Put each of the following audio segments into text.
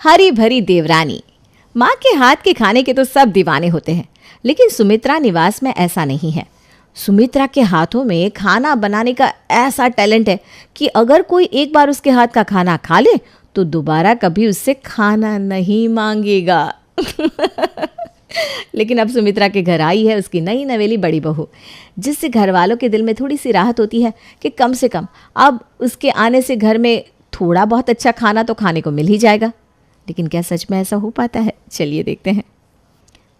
हरी भरी देवरानी। माँ के हाथ के खाने के तो सब दीवाने होते हैं, लेकिन सुमित्रा निवास में ऐसा नहीं है। सुमित्रा के हाथों में खाना बनाने का ऐसा टैलेंट है कि अगर कोई एक बार उसके हाथ का खाना खा ले तो दोबारा कभी उससे खाना नहीं मांगेगा। लेकिन अब सुमित्रा के घर आई है उसकी नई नवेली बड़ी बहू, जिससे घर वालों के दिल में थोड़ी सी राहत होती है कि कम से कम अब उसके आने से घर में थोड़ा बहुत अच्छा खाना तो खाने को मिल ही जाएगा। लेकिन क्या सच में ऐसा हो पाता है? चलिए देखते हैं।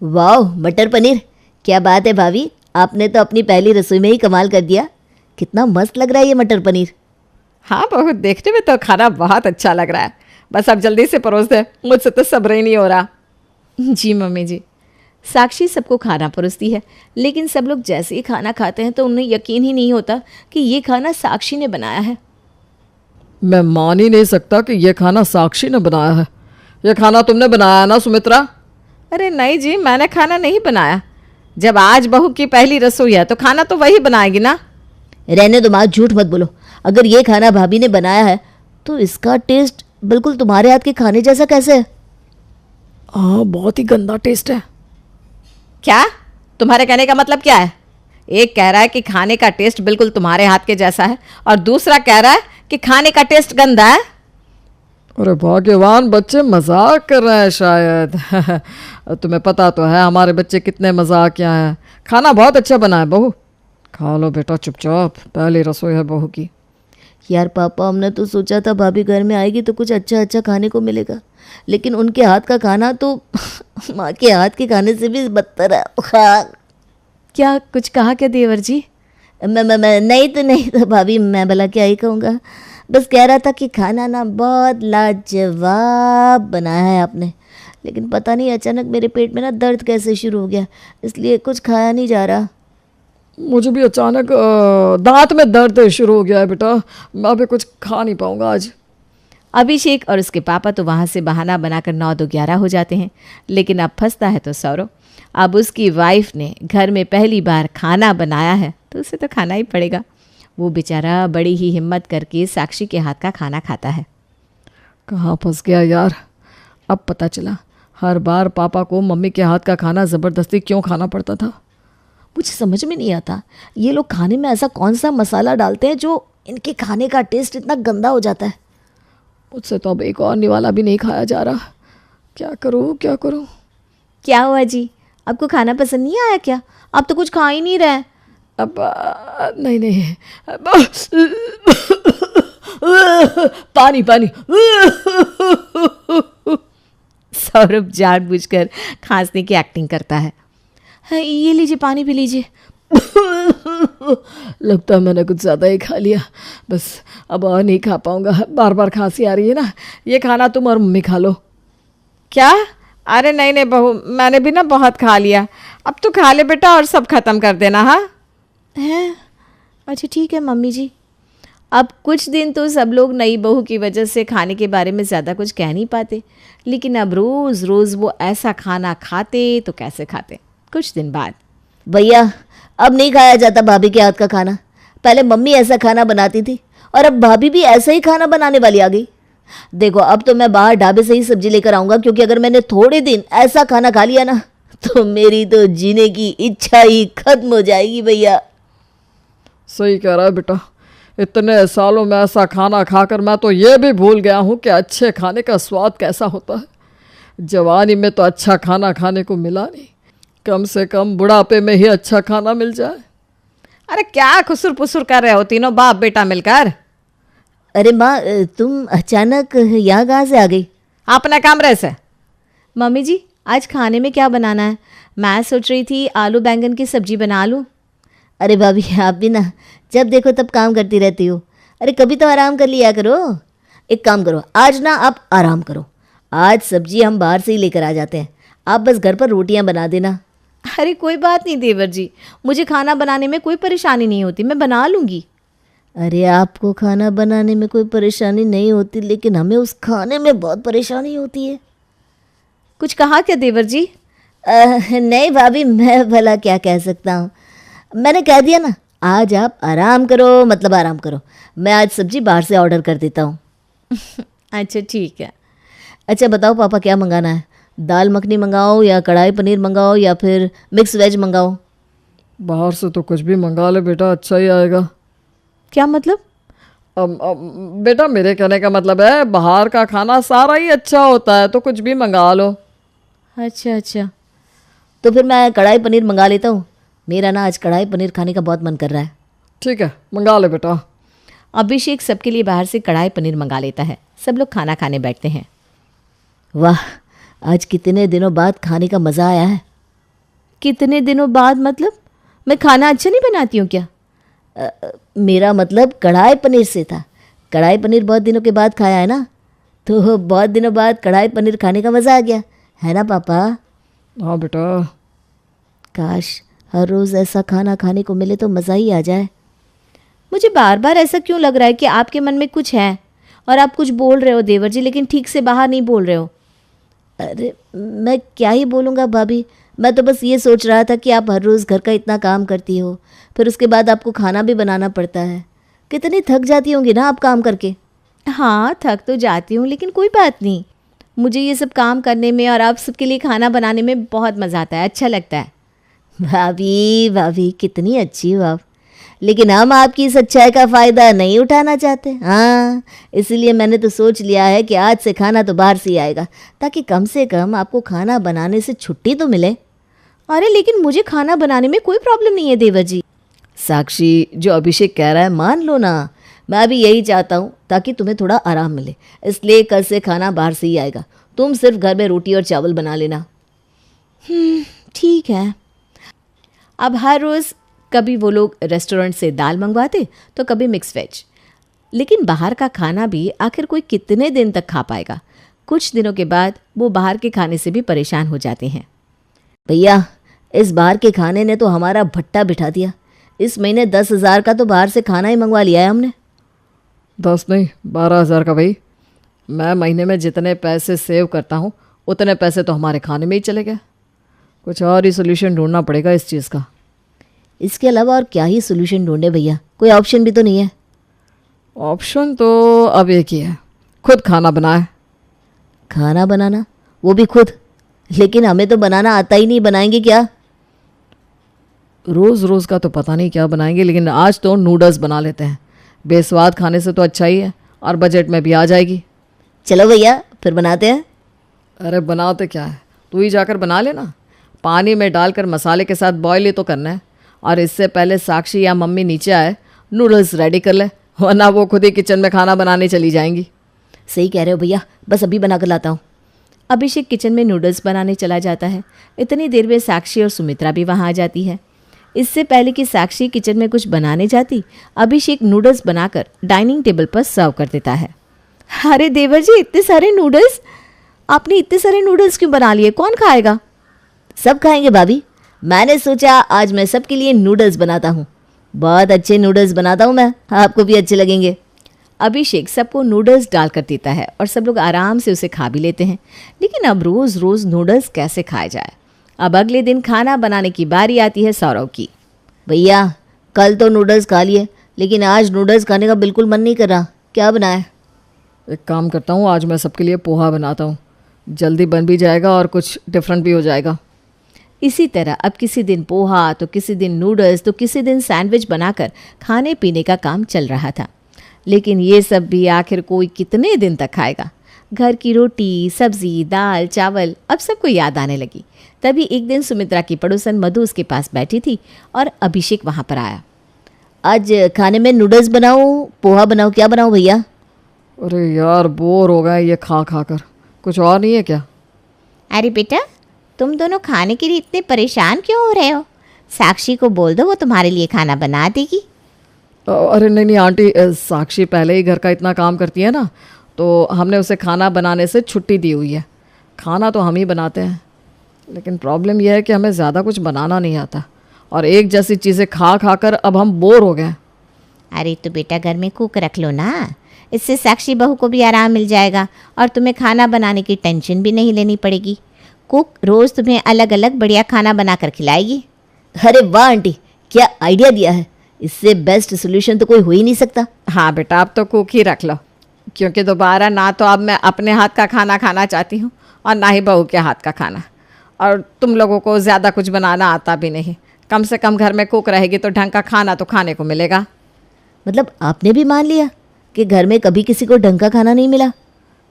वाह, मटर पनीर! क्या बात है भाभी, आपने तो अपनी पहली रसोई में ही कमाल कर दिया। कितना मस्त लग रहा है ये मटर पनीर। हाँ बहू, देखने में तो खाना बहुत अच्छा लग रहा है। बस अब जल्दी से परोस दे, मुझसे तो सब्र ही नहीं हो रहा। जी मम्मी जी। साक्षी सबको खाना परोसती है, लेकिन सब लोग जैसे ही खाना खाते हैं तो उन्हें यकीन ही नहीं होता कि ये खाना साक्षी ने बनाया है। मैं मान ही नहीं सकता कि ये खाना साक्षी ने बनाया है। ये खाना तुमने बनाया ना सुमित्रा? अरे नहीं जी, मैंने खाना नहीं बनाया। जब आज बहू की पहली रसोई है तो खाना तो वही बनाएगी ना। रहने दो माँ, झूठ मत बोलो। अगर ये खाना भाभी ने बनाया है तो इसका टेस्ट बिल्कुल तुम्हारे हाथ के खाने जैसा कैसे है? हाँ, बहुत ही गंदा टेस्ट है। क्या? तुम्हारे कहने का मतलब क्या है? एक कह रहा है कि खाने का टेस्ट बिल्कुल तुम्हारे हाथ के जैसा है और दूसरा कह रहा है कि खाने का टेस्ट गंदा है। अरे भाग्यवान बच्चे मजाक कर रहे हैं शायद। तुम्हें पता तो है हमारे बच्चे कितने मजाकिया हैं। खाना बहुत अच्छा बना है बहू, खा लो बेटा चुपचाप, पहली रसोई है बहू की। यार पापा, हमने तो सोचा था भाभी घर में आएगी तो कुछ अच्छा अच्छा खाने को मिलेगा, लेकिन उनके हाथ का खाना तो माँ के हाथ के खाने से भी बदतर है। क्या कुछ कहा क्या देवर जी? मैं नहीं तो भाभी, मैं भला क्या ही कहूँगा। बस कह रहा था कि खाना ना बहुत लाजवाब बनाया है आपने, लेकिन पता नहीं अचानक मेरे पेट में ना दर्द कैसे शुरू हो गया, इसलिए कुछ खाया नहीं जा रहा। मुझे भी अचानक दांत में दर्द शुरू हो गया है बेटा, मैं अभी कुछ खा नहीं पाऊंगा आज। अभिषेक और उसके पापा तो वहाँ से बहाना बनाकर 9 2 11 हो जाते हैं, लेकिन अब फंसता है तो सौरव। अब उसकी वाइफ ने घर में पहली बार खाना बनाया है तो उसे तो खाना ही पड़ेगा। वो बेचारा बड़ी ही हिम्मत करके साक्षी के हाथ का खाना खाता है। कहाँ फंस गया यार, अब पता चला। हर बार पापा को मम्मी के हाथ का खाना ज़बरदस्ती क्यों खाना पड़ता था। मुझे समझ में नहीं आता ये लोग खाने में ऐसा कौन सा मसाला डालते हैं जो इनके खाने का टेस्ट इतना गंदा हो जाता है। मुझसे तो अब एक और निवाला भी नहीं खाया जा रहा। क्या करूँ क्या करूँ? क्या हुआ जी, आपको खाना पसंद नहीं आया क्या? आप तो कुछ खा ही नहीं रहे। अब नहीं पानी पानी। सौरभ जानबूझकर खांसने की एक्टिंग करता है। ये लीजिए, पानी पी लीजिए। लगता है मैंने कुछ ज़्यादा ही खा लिया, बस अब और नहीं खा पाऊंगा। बार बार खांसी आ रही है ना, ये खाना तुम और मम्मी खा लो। क्या? अरे नहीं बहू, मैंने भी ना बहुत खा लिया। अब तो खा ले बेटा और सब खत्म कर देना। हाँ है, अच्छा ठीक है मम्मी जी। अब कुछ दिन तो सब लोग नई बहू की वजह से खाने के बारे में ज़्यादा कुछ कह नहीं पाते, लेकिन अब रोज़ रोज़ वो ऐसा खाना खाते तो कैसे खाते। कुछ दिन बाद, भैया अब नहीं खाया जाता भाभी के हाथ का खाना। पहले मम्मी ऐसा खाना बनाती थी और अब भाभी भी ऐसा ही खाना बनाने वाली आ गई। देखो, अब तो मैं बाहर ढाबे से ही सब्जी लेकर आऊँगा, क्योंकि अगर मैंने थोड़े दिन ऐसा खाना खा लिया ना तो मेरी तो जीने की इच्छा ही खत्म हो जाएगी भैया। सही कह रहा है बेटा, इतने सालों में ऐसा खाना खाकर मैं तो ये भी भूल गया हूँ कि अच्छे खाने का स्वाद कैसा होता है। जवानी में तो अच्छा खाना खाने को मिला नहीं, कम से कम बुढ़ापे में ही अच्छा खाना मिल जाए। अरे क्या खुसुर पुसुर कर रहे हो तीनों बाप बेटा मिलकर? अरे माँ, तुम अचानक यहाँ कहाँ से आ गई? अपने कमरे से। मम्मी जी, आज खाने में क्या बनाना है? मैं सोच रही थी आलू बैंगन की सब्जी बना लूँ। अरे भाभी, आप भी ना जब देखो तब काम करती रहती हो। अरे कभी तो आराम कर लिया करो। एक काम करो, आज ना आप आराम करो। आज सब्जी हम बाहर से ही लेकर आ जाते हैं, आप बस घर पर रोटियां बना देना। अरे कोई बात नहीं देवर जी, मुझे खाना बनाने में कोई परेशानी नहीं होती, मैं बना लूँगी। अरे आपको खाना बनाने में कोई परेशानी नहीं होती, लेकिन हमें उस खाने में बहुत परेशानी होती है। कुछ कहा क्या देवर जी? नहीं भाभी, मैं भला क्या कह सकता हूँ। मैंने कह दिया ना, आज आप आराम करो, मतलब आराम करो। मैं आज सब्जी बाहर से ऑर्डर कर देता हूँ। अच्छा ठीक है। अच्छा बताओ पापा, क्या मंगाना है? दाल मखनी मंगाओ या कढ़ाई पनीर मंगाओ या फिर मिक्स वेज मंगाओ? बाहर से तो कुछ भी मंगा ले बेटा, अच्छा ही आएगा। क्या मतलब? बेटा मेरे कहने का मतलब है बाहर का खाना सारा ही अच्छा होता है, तो कुछ भी मंगा लो। अच्छा अच्छा। तो फिर मैं कढ़ाई पनीर मंगा लेता हूँ। मेरा ना आज कढ़ाई पनीर खाने का बहुत मन कर रहा है। ठीक है, मंगा ले बेटा। अभिषेक सबके लिए बाहर से कढ़ाई पनीर मंगा लेता है। सब लोग खाना खाने बैठते हैं। वाह, आज कितने दिनों बाद खाने का मज़ा आया है। कितने दिनों बाद मतलब? मैं खाना अच्छा नहीं बनाती हूँ क्या? मेरा मतलब कढ़ाई पनीर से था। कढ़ाई पनीर बहुत दिनों के बाद खाया है ना, तो बहुत दिनों बाद कढ़ाई पनीर खाने का मज़ा आ गया है ना पापा? हाँ बेटा। काश हर रोज़ ऐसा खाना खाने को मिले तो मज़ा ही आ जाए। मुझे बार बार ऐसा क्यों लग रहा है कि आपके मन में कुछ है और आप कुछ बोल रहे हो देवर जी, लेकिन ठीक से बाहर नहीं बोल रहे हो। अरे मैं क्या ही बोलूँगा भाभी, मैं तो बस ये सोच रहा था कि आप हर रोज़ घर का इतना काम करती हो, फिर उसके बाद आपको खाना भी बनाना पड़ता है। कितनी थक जाती होंगी ना आप काम करके। हाँ थक तो जाती हूँ, लेकिन कोई बात नहीं। मुझे ये सब काम करने में और आप सबके लिए खाना बनाने में बहुत मज़ा आता है, अच्छा लगता है। भाभी भाभी कितनी अच्छी हो आप, लेकिन हम आपकी इस अच्छाई का फ़ायदा नहीं उठाना चाहते। हाँ, इसीलिए मैंने तो सोच लिया है कि आज से खाना तो बाहर से ही आएगा, ताकि कम से कम आपको खाना बनाने से छुट्टी तो मिले। अरे लेकिन मुझे खाना बनाने में कोई प्रॉब्लम नहीं है देवर जी। साक्षी, जो अभिषेक कह रहा है मान लो ना। मैं भी यही चाहता हूँ ताकि तुम्हें थोड़ा आराम मिले, इसलिए कल से खाना बाहर से ही आएगा। तुम सिर्फ घर में रोटी और चावल बना लेना। ठीक है। अब हर रोज़ कभी वो लोग रेस्टोरेंट से दाल मंगवाते तो कभी मिक्स वेज, लेकिन बाहर का खाना भी आखिर कोई कितने दिन तक खा पाएगा। कुछ दिनों के बाद वो बाहर के खाने से भी परेशान हो जाते हैं। भैया, इस बाहर के खाने ने तो हमारा भट्टा बिठा दिया। इस महीने 10,000 का तो बाहर से खाना ही मंगवा लिया है हमने। 10 नहीं 12,000 का भाई। मैं महीने में जितने पैसे सेव करता हूँ उतने पैसे तो हमारे खाने में ही चले गए। कुछ और ही सोल्यूशन ढूंढना पड़ेगा इस चीज़ का। इसके अलावा और क्या ही सोल्यूशन ढूंढे भैया, कोई ऑप्शन भी तो नहीं है। ऑप्शन तो अब एक ही है, खुद खाना बनाए। खाना बनाना, वो भी खुद? लेकिन हमें तो बनाना आता ही नहीं, बनाएंगे क्या? रोज़ रोज़ का तो पता नहीं क्या बनाएंगे, लेकिन आज तो नूडल्स बना लेते हैं। बेस्वाद खाने से तो अच्छा ही है और बजट में भी आ जाएगी। चलो भैया फिर बनाते हैं। अरे बनाते क्या है, तू ही जाकर बना लेना। पानी में डालकर मसाले के साथ बॉयल ही तो करना है, और इससे पहले साक्षी या मम्मी नीचे आए नूडल्स रेडी कर ले, वरना वो खुद ही किचन में खाना बनाने चली जाएंगी। सही कह रहे हो भैया, बस अभी बना कर लाता हूँ। अभिषेक किचन में नूडल्स बनाने चला जाता है। इतनी देर में साक्षी और सुमित्रा भी वहाँ आ जाती है। इससे पहले कि साक्षी किचन में कुछ बनाने जाती, अभिषेक नूडल्स बनाकर डाइनिंग टेबल पर सर्व कर देता है। अरे देवर जी, इतने सारे नूडल्स! आपने इतने सारे नूडल्स क्यों बना लिए? कौन खाएगा? सब खाएंगे भाभी। मैंने सोचा आज मैं सबके लिए नूडल्स बनाता हूँ। बहुत अच्छे नूडल्स बनाता हूँ मैं, आपको भी अच्छे लगेंगे। अभिषेक सबको नूडल्स डालकर देता है और सब लोग आराम से उसे खा भी लेते हैं। लेकिन अब रोज़ रोज़ नूडल्स कैसे खाया जाए? अब अगले दिन खाना बनाने की बारी आती है सौरव की। भैया, कल तो नूडल्स खा लिए, लेकिन आज नूडल्स खाने का बिल्कुल मन नहीं कर रहा। क्या बनाए? एक काम करता हूँ, आज मैं सबके लिए पोहा बनाता हूँ। जल्दी बन भी जाएगा और कुछ डिफरेंट भी हो जाएगा। इसी तरह अब किसी दिन पोहा तो किसी दिन नूडल्स तो किसी दिन सैंडविच बनाकर खाने पीने का काम चल रहा था। लेकिन ये सब भी आखिर कोई कितने दिन तक खाएगा? घर की रोटी, सब्जी, दाल, चावल अब सबको याद आने लगी। तभी एक दिन सुमित्रा की पड़ोसन मधु उसके पास बैठी थी और अभिषेक वहाँ पर आया। आज खाने में नूडल्स बनाऊँ, पोहा बनाऊँ, क्या बनाऊँ भैया? अरे यार, बोर हो गए ये खा खा कर। कुछ और नहीं है क्या? अरे बेटा, तुम दोनों खाने के लिए इतने परेशान क्यों हो रहे हो? साक्षी को बोल दो, वो तुम्हारे लिए खाना बना देगी। अरे नहीं नहीं आंटी, साक्षी पहले ही घर का इतना काम करती है ना, तो हमने उसे खाना बनाने से छुट्टी दी हुई है। खाना तो हम ही बनाते हैं, लेकिन प्रॉब्लम यह है कि हमें ज़्यादा कुछ बनाना नहीं आता और एक जैसी चीज़ें खा खा कर अब हम बोर हो गए। अरे तो बेटा घर में कुक रख लो ना, इससे साक्षी बहू को भी आराम मिल जाएगा और तुम्हें खाना बनाने की टेंशन भी नहीं लेनी पड़ेगी। कुक रोज़ तुम्हें अलग अलग बढ़िया खाना बनाकर खिलाएगी। अरे वाह आंटी, क्या आइडिया दिया है। इससे बेस्ट सोल्यूशन तो कोई हो ही नहीं सकता। हाँ बेटा, अब तो कुक ही रख लो। क्योंकि दोबारा ना तो अब मैं अपने हाथ का खाना खाना चाहती हूँ और ना ही बहू के हाथ का खाना। और तुम लोगों को ज़्यादा कुछ बनाना आता भी नहीं। कम से कम घर में कुक रहेगी तो ढंग का खाना तो खाने को मिलेगा। मतलब आपने भी मान लिया कि घर में कभी किसी को ढंग का खाना नहीं मिला?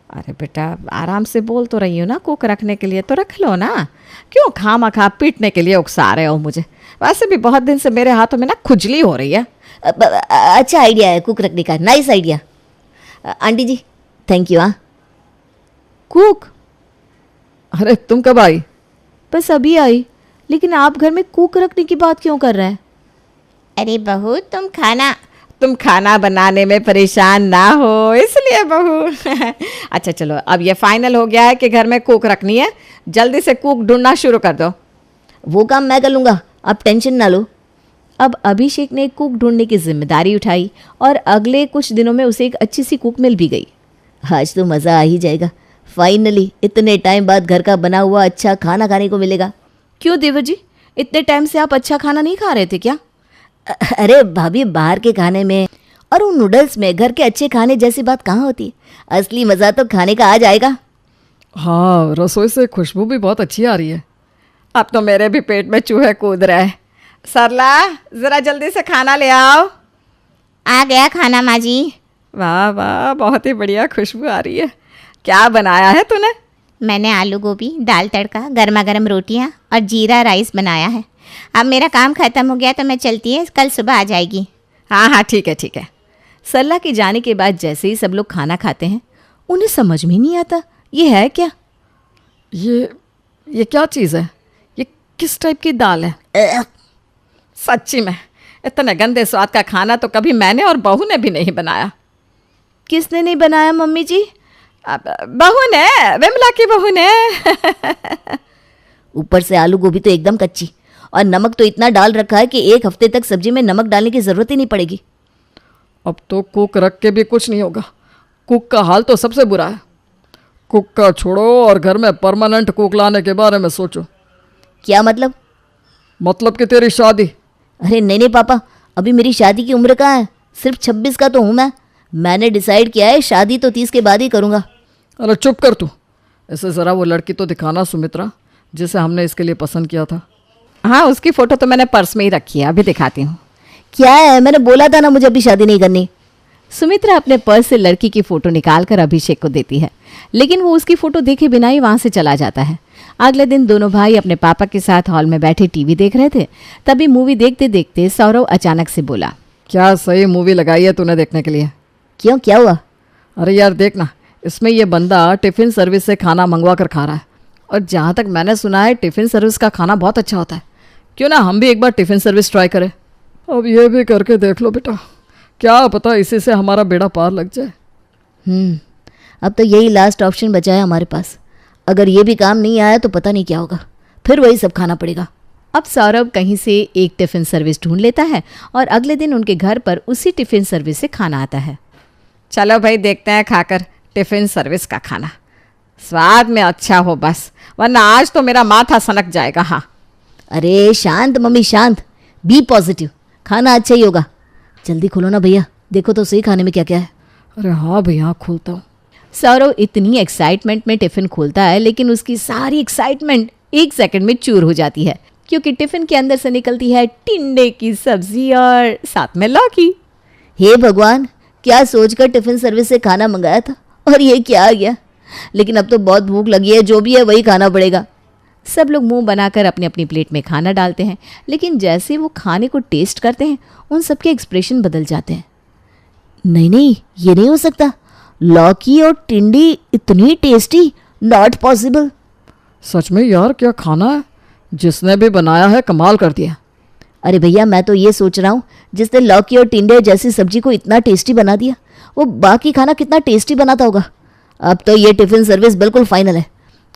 अरे बेटा आराम से बोल तो रही हो ना, कुक रखने के लिए तो रख लो ना। क्यों खामखा पीटने के लिए उकसा रहे हो मुझे? वैसे भी बहुत दिन से मेरे हाथों में ना खुजली हो रही है। अच्छा आइडिया है कुक रखने का, nice idea. Aunty ji thank you. हाँ कुक? अरे तुम कब आई? बस अभी आई। लेकिन आप घर में कुक रखने की बात क्यों कर रहे हैं? अरे बहू तुम खाना बनाने में परेशान ना हो इसलिए बहू। अच्छा चलो, अब ये फाइनल हो गया है कि घर में कुक रखनी है। जल्दी से कुक ढूंढना शुरू कर दो। वो काम मैं कर लूँगा, आप टेंशन ना लो। अब अभिषेक ने कुक ढूंढने की जिम्मेदारी उठाई और अगले कुछ दिनों में उसे एक अच्छी सी कुक मिल भी गई। आज तो मज़ा आ ही जाएगा। फाइनली इतने टाइम बाद घर का बना हुआ अच्छा खाना खाने को मिलेगा। क्यों देवर जी, इतने टाइम से आप अच्छा खाना नहीं खा रहे थे क्या? अरे भाभी, बाहर के खाने में और उन नूडल्स में घर के अच्छे खाने जैसी बात कहाँ होती है। असली मज़ा तो खाने का आ जाएगा। हाँ, रसोई से खुशबू भी बहुत अच्छी आ रही है। अब तो मेरे भी पेट में चूहे कूद रहे हैं। सरला ज़रा जल्दी से खाना ले आओ। आ गया खाना माँ जी। वाह वाह, बहुत ही बढ़िया खुशबू आ रही है। क्या बनाया है तूने? मैंने आलू गोभी, दाल तड़का, गर्मा गर्म रोटियाँ और जीरा राइस बनाया है। अब मेरा काम ख़त्म हो गया तो मैं चलती है, कल सुबह आ जाएगी। हाँ हाँ ठीक है ठीक है। सरला के जाने के बाद जैसे ही सब लोग खाना खाते हैं उन्हें समझ में नहीं आता ये है क्या। ये क्या चीज़ है? ये किस टाइप की दाल है? सच्ची में इतने गंदे स्वाद का खाना तो कभी मैंने और बहू ने भी नहीं बनाया। किसने नहीं बनाया मम्मी जी? बहू ने, विमला की बहू ने। ऊपर से आलू गोभी तो एकदम कच्ची और नमक तो इतना डाल रखा है कि 1 हफ्ते तक सब्जी में नमक डालने की ज़रूरत ही नहीं पड़ेगी। अब तो कुक रख के भी कुछ नहीं होगा। कुक का हाल तो सबसे बुरा है। कुक का छोड़ो और घर में परमानेंट कुक लाने के बारे में सोचो। क्या मतलब? मतलब कि तेरी शादी। अरे नहीं पापा, अभी मेरी शादी की उम्र कहाँ है? सिर्फ 26 का तो हूँ मैं। मैंने डिसाइड किया है शादी तो 30 के बाद ही करूँगा। अरे चुप कर तू। ऐसे ज़रा वो लड़की तो दिखाना सुमित्रा, जिसे हमने इसके लिए पसंद किया था। हाँ, उसकी फ़ोटो तो मैंने पर्स में ही रखी है, अभी दिखाती हूँ। क्या है? मैंने बोला था ना मुझे अभी शादी नहीं करनी। सुमित्रा अपने पर्स से लड़की की फ़ोटो निकाल कर अभिषेक को देती है, लेकिन वो उसकी फ़ोटो देखे बिना ही वहाँ से चला जाता है। अगले दिन दोनों भाई अपने पापा के साथ हॉल में बैठे टीवी देख रहे थे। तभी मूवी देखते देखते सौरव अचानक से बोला, क्या सही मूवी लगाई है तूने देखने के लिए? क्यों, क्या हुआ? अरे यार देखना, इसमें ये बंदा टिफ़िन सर्विस से खाना मंगवा कर खा रहा है। और जहाँ तक मैंने सुना है टिफ़िन सर्विस का खाना बहुत अच्छा होता है। क्यों ना हम भी एक बार टिफ़िन सर्विस ट्राई करें? अब ये भी करके देख लो बेटा, क्या पता इसी से हमारा बेड़ा पार लग जाए। अब तो यही लास्ट ऑप्शन बचा है हमारे पास। अगर ये भी काम नहीं आया तो पता नहीं क्या होगा, फिर वही सब खाना पड़ेगा। अब सौरभ कहीं से एक टिफ़िन सर्विस ढूंढ लेता है और अगले दिन उनके घर पर उसी टिफ़िन सर्विस से खाना आता है। चलो भाई देखते हैं खाकर टिफ़िन सर्विस का खाना, स्वाद में अच्छा हो बस, वरना आज तो मेरा माथा सनक जाएगा। हाँ अरे शांत मम्मी शांत, बी पॉजिटिव, खाना अच्छा ही होगा। जल्दी खोलो ना भैया, देखो तो सही खाने में क्या क्या है। अरे हाँ भैया, खोलता हूँ। सौरव इतनी एक्साइटमेंट में टिफ़िन खोलता है, लेकिन उसकी सारी एक्साइटमेंट 1 सेकंड में चूर हो जाती है, क्योंकि टिफ़िन के अंदर से निकलती है टिंडे की सब्जी और साथ में लौकी। हे भगवान, क्या सोचकर टिफ़िन सर्विस से खाना मंगाया था और ये क्या आ गया। लेकिन अब तो बहुत भूख लगी है, जो भी है वही खाना पड़ेगा। सब लोग मुंह बनाकर अपनी अपनी प्लेट में खाना डालते हैं, लेकिन जैसे वो खाने को टेस्ट करते हैं उन सबके एक्सप्रेशन बदल जाते हैं। नहीं, ये नहीं हो सकता। लौकी और टिंडी इतनी टेस्टी, नॉट पॉसिबल। सच में यार, क्या खाना है। जिसने भी बनाया है कमाल कर दिया। अरे भैया, मैं तो ये सोच रहा हूँ जिसने लौकी और टिंडे जैसी सब्जी को इतना टेस्टी बना दिया, वो बाकी खाना कितना टेस्टी बनाता होगा। अब तो ये टिफ़िन सर्विस बिल्कुल फाइनल है।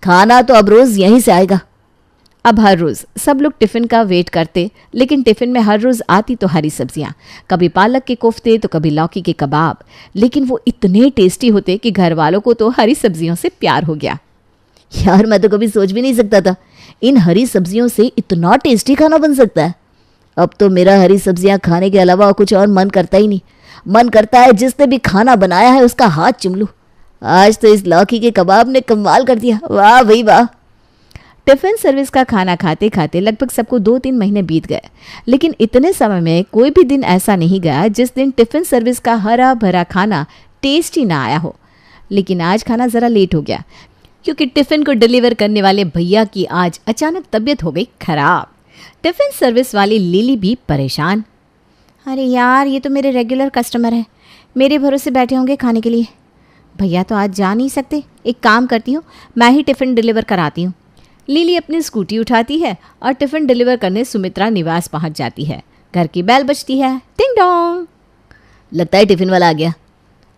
खाना तो अब रोज़ यहीं से आएगा। अब हर रोज़ सब लोग टिफ़िन का वेट करते, लेकिन टिफ़िन में हर रोज़ आती तो हरी सब्जियाँ, कभी पालक के कोफ्ते तो कभी लौकी के कबाब, लेकिन वो इतने टेस्टी होते कि घर वालों को तो हरी सब्जियों से प्यार हो गया। यार मैं तो कभी सोच भी नहीं सकता था इन हरी सब्जियों से इतना टेस्टी खाना बन सकता है। अब तो मेरा हरी सब्जियां खाने के अलावा कुछ और मन करता ही नहीं। मन करता है जिसने भी खाना बनाया है उसका हाथ चूम लूं। आज तो इस लौकी के कबाब ने कमाल कर दिया, वाह भाई वाह। टिफ़िन सर्विस का खाना खाते खाते लगभग सबको 2-3 महीने बीत गए, लेकिन इतने समय में कोई भी दिन ऐसा नहीं गया जिस दिन टिफ़िन सर्विस का हरा भरा खाना टेस्टी ना आया हो। लेकिन आज खाना ज़रा लेट हो गया क्योंकि टिफ़िन को डिलीवर करने वाले भैया की आज अचानक तबीयत हो गई खराब। टिफ़िन सर्विस वाली लिली भी परेशान। अरे यार, ये तो मेरे रेगुलर कस्टमर हैं, मेरे भरोसे बैठे होंगे खाने के लिए। भैया तो आज जा नहीं सकते, एक काम करती हूँ, मैं ही टिफ़िन डिलीवर कराती हूँ। लिली अपनी स्कूटी उठाती है और टिफ़िन डिलीवर करने सुमित्रा निवास पहुँच जाती है। घर की बेल बजती है, टिंग डोंग। लगता है टिफिन वाला आ गया।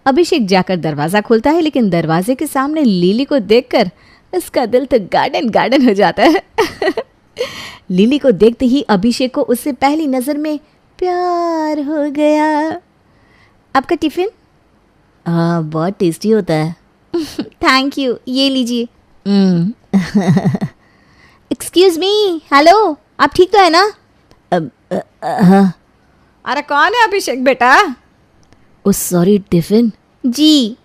अभिषेक जाकर दरवाज़ा खोलता है, लेकिन दरवाजे के सामने लिली को देखकर उसका दिल तो गार्डन गार्डन हो जाता है। लिली को देखते ही अभिषेक को उससे पहली नज़र में प्यार हो गया। आपका टिफ़िन? हाँ, बहुत टेस्टी होता है। थैंक यू, ये लीजिए। एक्सक्यूज़ मी, हेलो, आप ठीक तो है ना? हाँ। अरे कौन है अभिषेक बेटा? ओ सॉरी, टिफिन? जी।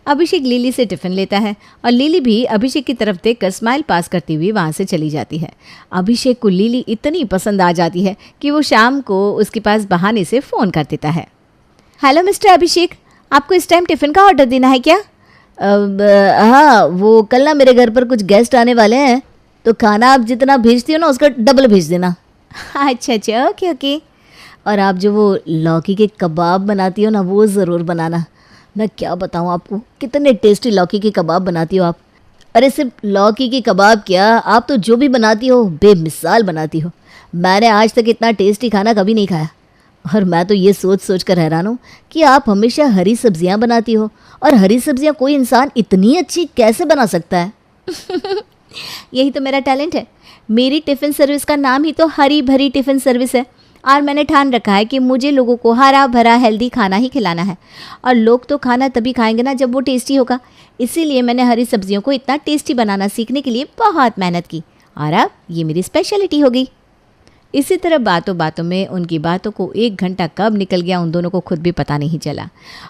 अभिषेक लिली से टिफ़िन लेता है और लिली भी अभिषेक की तरफ देखकर स्माइल पास करती हुई वहाँ से चली जाती है। अभिषेक को लिली इतनी पसंद आ जाती है कि वो शाम को उसके पास बहाने से फ़ोन कर देता है। हेलो मिस्टर अभिषेक, आपको इस टाइम टिफ़िन का ऑर्डर देना है क्या? हाँ, वो कल ना मेरे घर पर कुछ गेस्ट आने वाले हैं, तो खाना आप जितना भेजती हो ना उसका डबल भेज देना। अच्छा अच्छा, ओके ओके। और आप जो वो लौकी के कबाब बनाती हो ना, वो ज़रूर बनाना। मैं क्या बताऊँ आपको, कितने टेस्टी लौकी के कबाब बनाती हो आप। अरे सिर्फ लौकी के कबाब क्या, आप तो जो भी बनाती हो बेमिसाल बनाती हो। मैंने आज तक इतना टेस्टी खाना कभी नहीं खाया। और मैं तो ये सोच सोच कर हैरान हूँ कि आप हमेशा हरी सब्जियाँ बनाती हो, और हरी सब्जियाँ कोई इंसान इतनी अच्छी कैसे बना सकता है। यही तो मेरा टैलेंट है। मेरी टिफ़िन सर्विस का नाम ही तो हरी भरी टिफ़िन सर्विस है, और मैंने ठान रखा है कि मुझे लोगों को हरा भरा हेल्दी खाना ही खिलाना है। और लोग तो खाना तभी खाएंगे ना जब वो टेस्टी होगा। इसीलिए मैंने हरी सब्जियों को इतना टेस्टी बनाना सीखने के लिए बहुत मेहनत की, और अब ये मेरी स्पेशलिटी हो गई। इसी तरह बातों बातों में उनकी बातों को 1 घंटा कब निकल गया उन दोनों को खुद भी पता नहीं चला।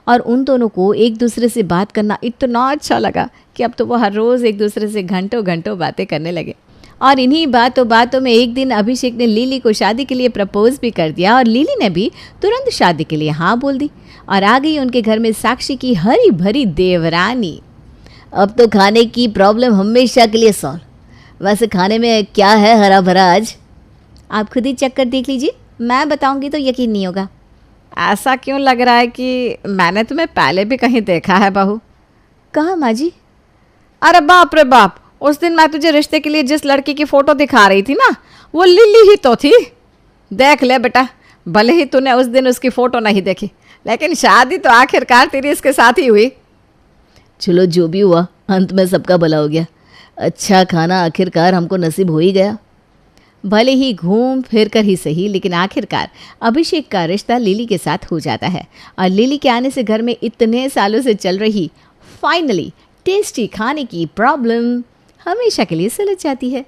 और उन दोनों को एक दूसरे से बात करना इतना अच्छा लगा कि अब तो वो हर रोज़ एक दूसरे से घंटों घंटों बातें करने लगे। और इन्हीं बातों बातों में एक दिन अभिषेक ने लिली को शादी के लिए प्रपोज भी कर दिया, और लिली ने भी तुरंत शादी के लिए हाँ बोल दी, और आ गई उनके घर में साक्षी की हरी भरी देवरानी। अब तो खाने की प्रॉब्लम हमेशा के लिए सॉल्व। वैसे खाने में क्या है हरा भरा आज? आप खुद ही चेक कर देख लीजिए, मैं बताऊंगी तो यकीन नहीं होगा। ऐसा क्यों लग रहा है कि मैंने तुम्हें पहले भी कहीं देखा है बहू? कहाँ माँ जी? अरे बाप रे बाप, उस दिन मैं तुझे रिश्ते के लिए जिस लड़की की फ़ोटो दिखा रही थी ना, वो लिली ही तो थी। देख ले बेटा, भले ही तूने उस दिन उसकी फ़ोटो नहीं देखी, लेकिन शादी तो आखिरकार तेरी इसके साथ ही हुई। चलो जो भी हुआ, अंत में सबका भला हो गया। अच्छा खाना आखिरकार हमको नसीब हो ही गया। भले ही घूम फिर कर ही सही, लेकिन आखिरकार अभिषेक का रिश्ता लिली के साथ हो जाता है, और लिली के आने से घर में इतने सालों से चल रही फाइनली टेस्टी खाने की प्रॉब्लम हमेशा के लिए सुलझ जाती है।